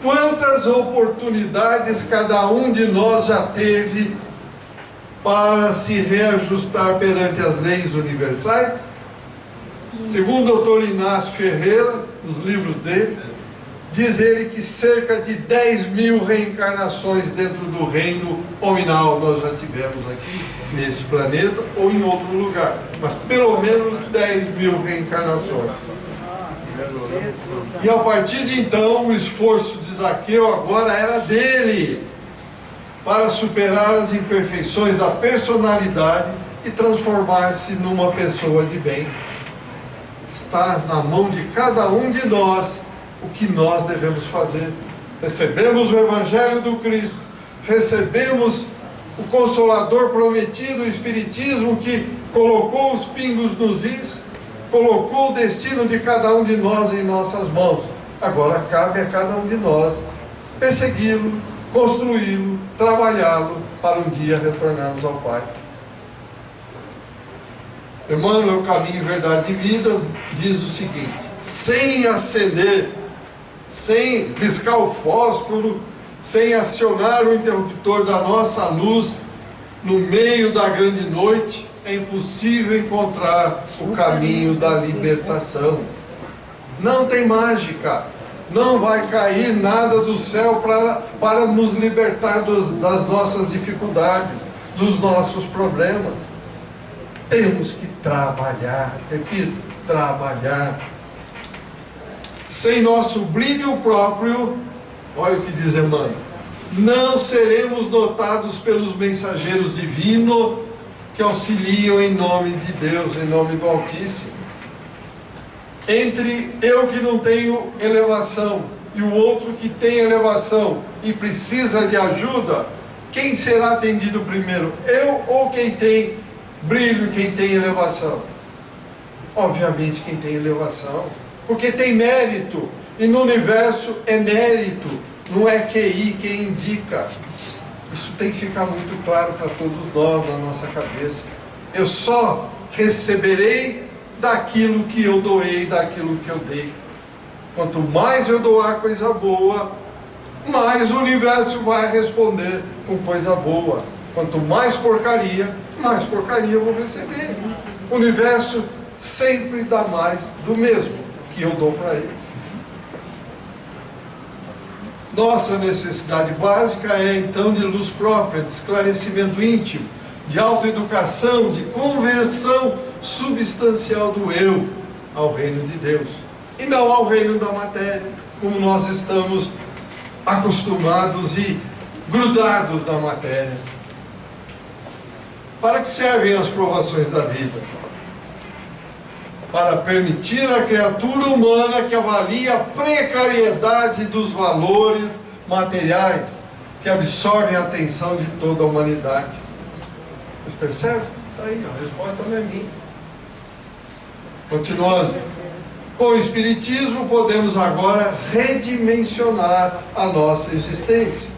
S1: Quantas oportunidades cada um de nós já teve para se reajustar perante as leis universais? Segundo o Dr. Inácio Ferreira, nos livros dele, diz ele que cerca de 10.000 reencarnações dentro do reino nominal nós já tivemos aqui, neste planeta ou em outro lugar. Mas pelo menos 10.000 reencarnações. E a partir de então, o esforço de Zaqueu agora era dele, para superar as imperfeições da personalidade e transformar-se numa pessoa de bem. Está na mão de cada um de nós o que nós devemos fazer. Recebemos o Evangelho do Cristo, recebemos o Consolador prometido, o Espiritismo que colocou os pingos nos is, colocou o destino de cada um de nós em nossas mãos. Agora cabe a cada um de nós persegui-lo, construí-lo, trabalhá-lo para um dia retornarmos ao Pai. Emmanuel, Caminho, Verdade e Vida, diz o seguinte: sem acender, sem piscar o fósforo, sem acionar o interruptor da nossa luz, no meio da grande noite, é impossível encontrar o caminho da libertação. Não tem mágica, não vai cair nada do céu para nos libertar das nossas dificuldades, dos nossos problemas. Temos que trabalhar, repito, trabalhar. Sem nosso brilho próprio, olha o que diz Emmanuel, não seremos notados pelos mensageiros divinos que auxiliam em nome de Deus, em nome do Altíssimo. Entre eu que não tenho elevação e o outro que tem elevação e precisa de ajuda, quem será atendido primeiro? Eu ou quem tem brilho, quem tem elevação? Obviamente quem tem elevação, porque tem mérito, e no universo é mérito, não é QI quem indica. Isso tem que ficar muito claro para todos nós, na nossa cabeça. Eu só receberei daquilo que eu doei, daquilo que eu dei. Quanto mais eu doar coisa boa, mais o universo vai responder com coisa boa. Quanto mais porcaria eu vou receber. O universo sempre dá mais do mesmo que eu dou para ele. Nossa necessidade básica é então de luz própria, de esclarecimento íntimo, de autoeducação, de conversão substancial do eu ao reino de Deus, e não ao reino da matéria, como nós estamos acostumados e grudados na matéria. Para que servem as provações da vida? Para permitir à criatura humana que avalie a precariedade dos valores materiais que absorvem a atenção de toda a humanidade. Vocês percebem? Está aí, a resposta não é minha. Continuando. Com o Espiritismo podemos agora redimensionar a nossa existência.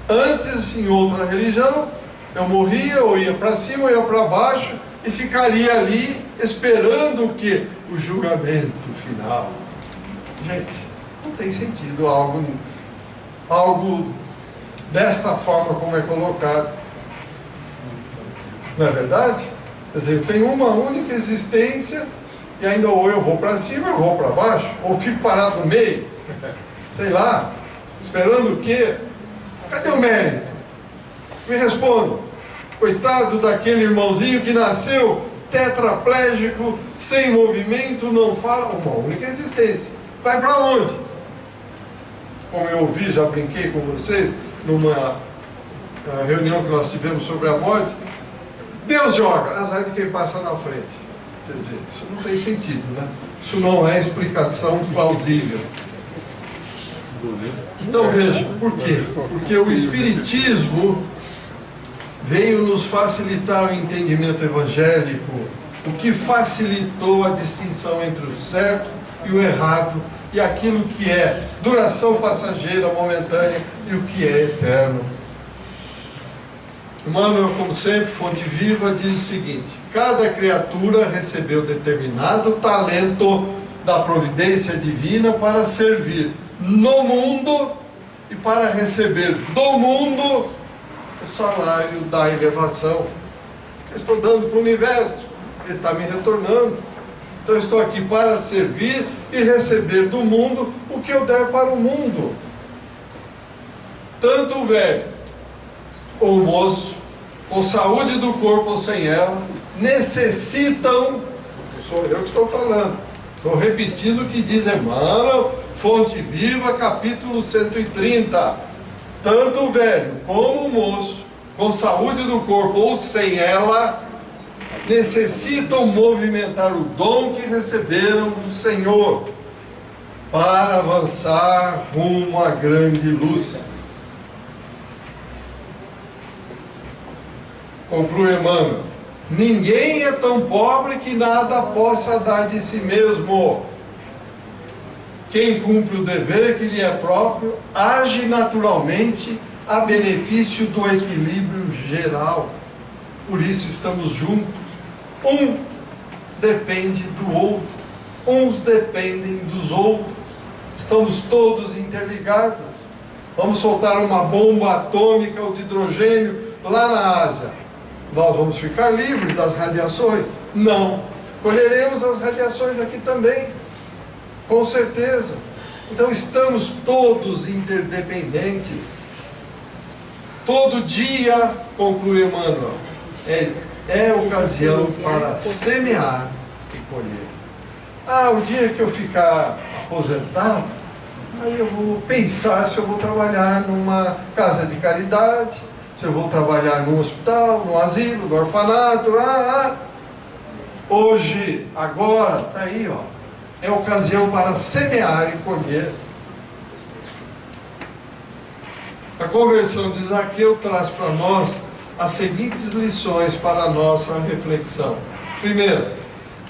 S1: Antes, em outra religião, eu morria, ou ia para cima, ou ia para baixo, e ficaria ali esperando o quê? O julgamento final. Gente, não tem sentido algo desta forma como é colocado. Não é verdade? Quer dizer, eu tenho uma única existência e ainda ou eu vou para cima ou eu vou para baixo, ou fico parado no meio, sei lá, esperando o quê? Cadê o mérito? Me responda. Coitado daquele irmãozinho que nasceu tetraplégico, sem movimento, não fala, uma única existência. Vai para onde? Como eu ouvi, já brinquei com vocês, numa reunião que nós tivemos sobre a morte, Deus joga, azar de quem passa na frente. Quer dizer, isso não tem sentido, né? Isso não é explicação plausível. Então veja, por quê? Porque o Espiritismo veio nos facilitar o entendimento evangélico, o que facilitou a distinção entre o certo e o errado, e aquilo que é duração passageira, momentânea, e o que é eterno. Emmanuel, como sempre, fonte viva, diz o seguinte: cada criatura recebeu determinado talento da providência divina para servir no mundo e para receber do mundo o salário da elevação. Eu estou dando para o universo, ele está me retornando. Então eu estou aqui para servir e receber do mundo o que eu der para o mundo. Tanto o velho ou o moço, com saúde do corpo ou sem ela, necessitam, sou eu que estou falando, estou repetindo o que diz Emmanuel, Fonte Viva, capítulo 130. Tanto o velho como o moço, com saúde do corpo ou sem ela, necessitam movimentar o dom que receberam do Senhor para avançar rumo à grande luz. Conclui Emmanuel: ninguém é tão pobre que nada possa dar de si mesmo. Quem cumpre o dever que lhe é próprio, age naturalmente a benefício do equilíbrio geral. Por isso estamos juntos. Um depende do outro, uns dependem dos outros. Estamos todos interligados. Vamos soltar uma bomba atômica ou de hidrogênio lá na Ásia. Nós vamos ficar livres das radiações? Não. Colheremos as radiações aqui também, com certeza. Então estamos todos interdependentes. Todo dia, conclui Emmanuel, é ocasião para semear e colher. Ah, o dia que eu ficar aposentado, aí eu vou pensar se eu vou trabalhar numa casa de caridade, se eu vou trabalhar num hospital, num asilo, no orfanato. Hoje, agora, está aí, ó, é ocasião para semear e colher. A conversão de Zaqueu traz para nós as seguintes lições para a nossa reflexão. Primeiro,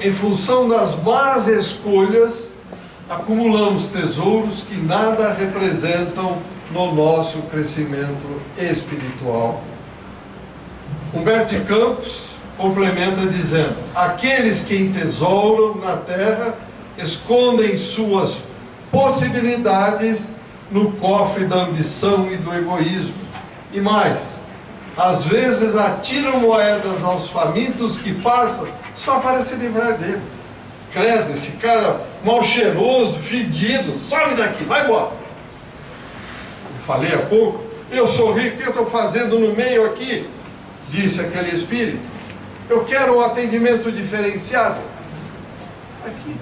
S1: em função das más escolhas, acumulamos tesouros que nada representam no nosso crescimento espiritual. Humberto de Campos complementa dizendo: aqueles que entesouram na terra escondem suas possibilidades no cofre da ambição e do egoísmo. E mais, às vezes atiram moedas aos famintos que passam só para se livrar dele. Credo, esse cara mal cheiroso, fedido, sobe daqui, vai embora. Eu falei há pouco, eu sou rico, o que eu estou fazendo no meio aqui? Disse aquele espírito. Eu quero um atendimento diferenciado. Aqui.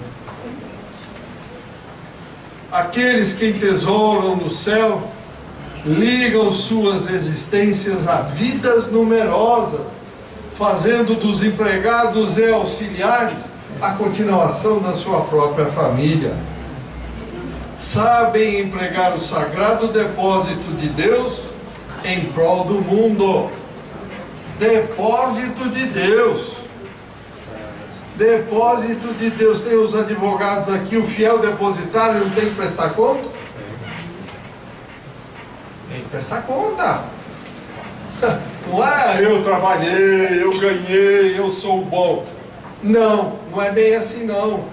S1: Aqueles que entesouram no céu ligam suas existências a vidas numerosas, fazendo dos empregados e auxiliares a continuação da sua própria família. Sabem empregar o sagrado depósito de Deus em prol do mundo. Depósito de Deus. Depósito de Deus. Tem os advogados aqui, o fiel depositário não tem que prestar conta? Tem que prestar conta. Não é eu trabalhei, eu ganhei, eu sou bom. Não, não é bem assim não.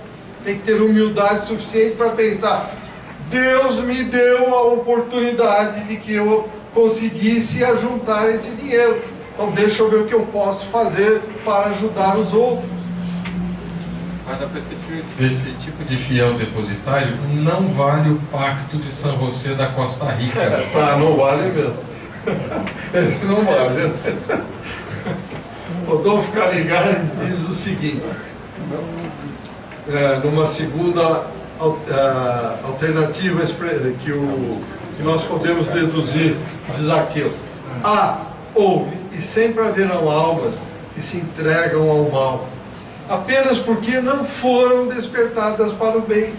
S1: Tem que ter humildade suficiente para pensar: Deus me deu a oportunidade de que eu conseguisse ajuntar esse dinheiro. Então deixa eu ver o que eu posso fazer para ajudar os outros.
S4: Mas esse tipo de fiel depositário não vale o pacto de São José da Costa Rica.
S1: Tá, não vale mesmo. Esse não vale. Rodolfo Caligares diz o seguinte, numa segunda alternativa que nós podemos deduzir de Zaqueu. Houve e sempre haverão almas que se entregam ao mal, apenas porque não foram despertadas para o bem.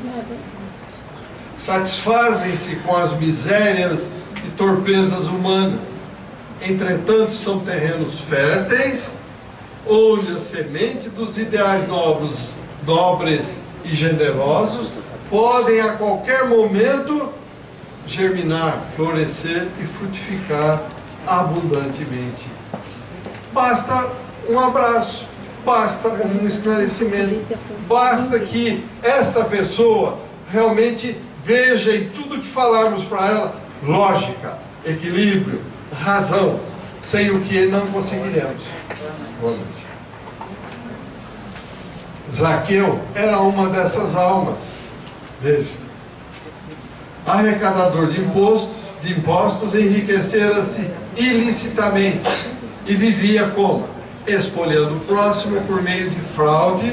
S1: Satisfazem-se com as misérias e torpezas humanas. Entretanto, são terrenos férteis, onde a semente dos ideais nobres e generosos podem a qualquer momento germinar, florescer e frutificar abundantemente. Basta um abraço, basta um esclarecimento, basta que esta pessoa realmente veja em tudo que falarmos para ela lógica, equilíbrio, razão, sem o que não conseguiremos. Boa noite. Zaqueu era uma dessas almas. Veja, arrecadador de impostos, enriquecera-se ilicitamente e vivia como? Espoliando o próximo por meio de fraude,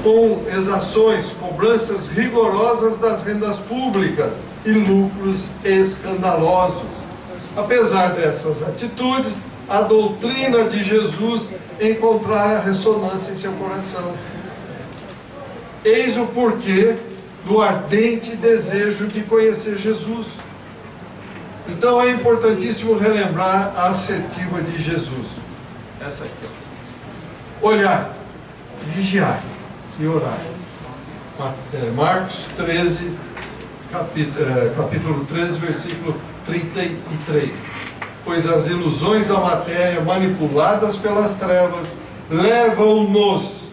S1: com exações, cobranças rigorosas das rendas públicas e lucros escandalosos. Apesar dessas atitudes, a doutrina de Jesus encontrara ressonância em seu coração. Eis o porquê do ardente desejo de conhecer Jesus. Então é importantíssimo relembrar a assertiva de Jesus. Essa aqui, ó. Olhai, vigiai e orai. Marcos 13, capítulo 13, versículo 33. Pois as ilusões da matéria, manipuladas pelas trevas, levam-nos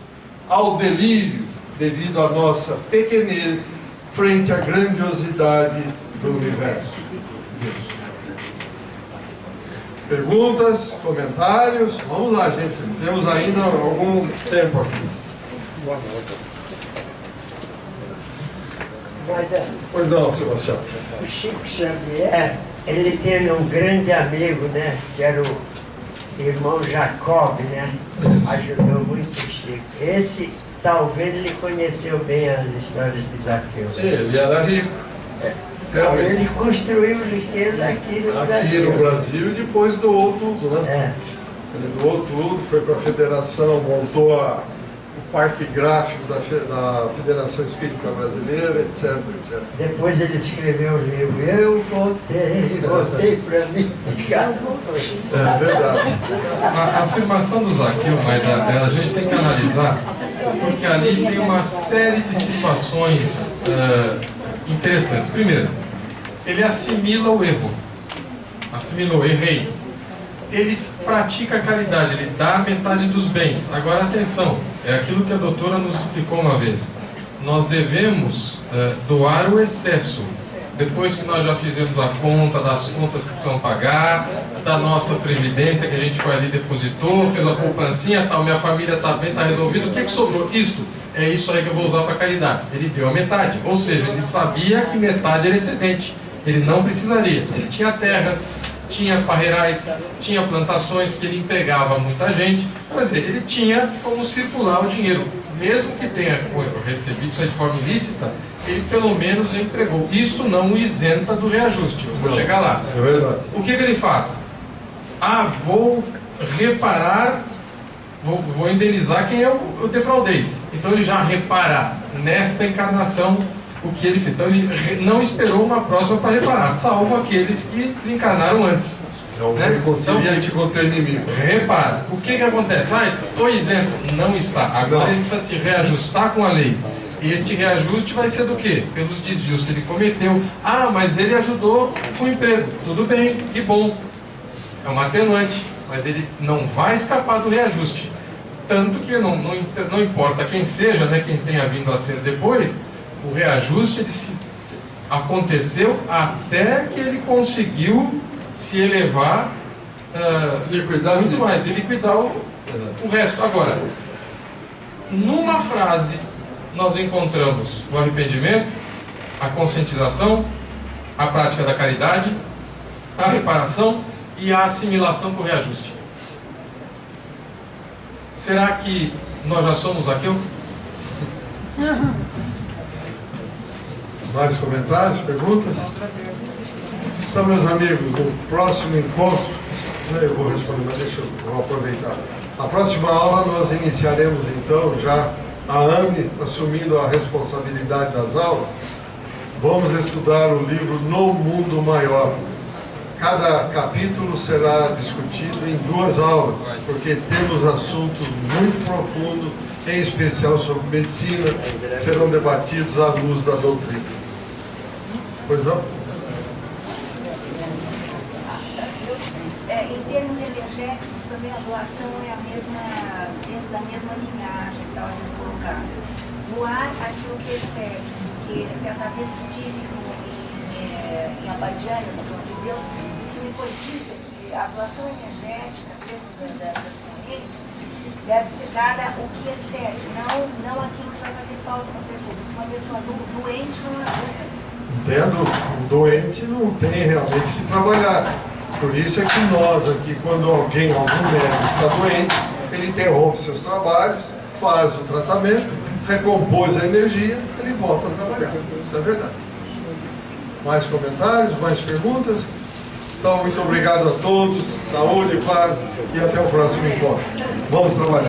S1: ao delírio devido à nossa pequenez frente à grandiosidade do universo. Isso. Perguntas, comentários? Vamos lá, gente. Temos ainda algum tempo aqui.
S3: Boa noite.
S1: Pois não, Sebastião.
S5: O Chico Xavier, ele teve um grande amigo, né? Que era o irmão Jacob, né? Ajudou muito o Chico. Esse, talvez, ele conheceu bem as histórias de Zaqueu.
S1: Ele era rico.
S5: Ele construiu riqueza aqui no Brasil.
S1: Aqui no Brasil e depois doou tudo, né? Ele doou tudo, foi para a federação, montou o parque gráfico da Federação Espírita Brasileira, etc, etc.
S5: Depois ele escreveu o livro, eu voltei para mim ficar.
S1: É verdade.
S4: A afirmação do Zaqueu, a gente tem que analisar, porque ali tem uma série de situações interessantes. Primeiro, ele assimila o erro. Assimilou, errei. Ele pratica a caridade, ele dá metade dos bens. Agora, atenção, é aquilo que a doutora nos explicou uma vez. Nós devemos doar o excesso. Depois que nós já fizemos a conta das contas que precisamos pagar, da nossa previdência que a gente foi ali, depositou, fez a poupancinha, tal, minha família está bem, está resolvido, o que sobrou? Isto. É isso aí que eu vou usar para caridade. Ele deu a metade, ou seja, ele sabia que metade era excedente. Ele não precisaria. Ele tinha terras, tinha parreirais, tinha plantações que ele empregava muita gente. Quer dizer, ele tinha como circular o dinheiro. Mesmo que tenha recebido isso aí de forma ilícita, ele pelo menos empregou. Isto não o isenta do reajuste. Eu vou chegar lá.
S1: É verdade.
S4: O que ele faz? Vou reparar, vou indenizar quem eu defraudei. Então ele já repara nesta encarnação o que ele fez. Então ele não esperou uma próxima para reparar, salvo aqueles que desencarnaram antes.
S1: É um reconciliante contra o inimigo.
S4: Repara, o que acontece? Estou isento. Não está. Agora ele precisa se reajustar com a lei. E este reajuste vai ser do quê? Pelos desvios que ele cometeu. Mas ele ajudou com o emprego. Tudo bem, que bom. É uma atenuante. Mas ele não vai escapar do reajuste. Tanto que não importa quem seja, né, quem tenha vindo a ser depois, o reajuste aconteceu até que ele conseguiu se elevar
S1: liquidar
S4: muito mais e liquidar o resto. Agora, numa frase, nós encontramos o arrependimento, a conscientização, a prática da caridade, a reparação e a assimilação com o reajuste. Será que nós já somos aquilo?
S1: Mais comentários, perguntas? Então, meus amigos, no próximo encontro, eu vou responder, mas deixa eu vou aproveitar. Na próxima aula nós iniciaremos então já a AME assumindo a responsabilidade das aulas. Vamos estudar o livro No Mundo Maior. Cada capítulo será discutido em 2 aulas, porque temos assuntos muito profundos, em especial sobre medicina, serão debatidos à luz da doutrina. Pois não?
S2: Em termos energéticos, também a doação é a mesma, dentro da mesma linhagem que estava sendo colocada. Doar aquilo que excede, porque certa vez estive em Abadiânia, no Plano de Deus, que me foi dito que a doação energética dentro das correntes deve ser dada o que excede, não aquilo que vai fazer falta para a pessoa. Porque uma pessoa doente não ajuda.
S1: Entendo, o doente não tem realmente que trabalhar. Por isso é que nós aqui, quando algum médico está doente, ele interrompe seus trabalhos, faz o tratamento, recompôs a energia, ele volta a trabalhar. Isso é verdade. Mais comentários, mais perguntas? Então, muito obrigado a todos, saúde, paz e até o próximo encontro. Vamos trabalhar.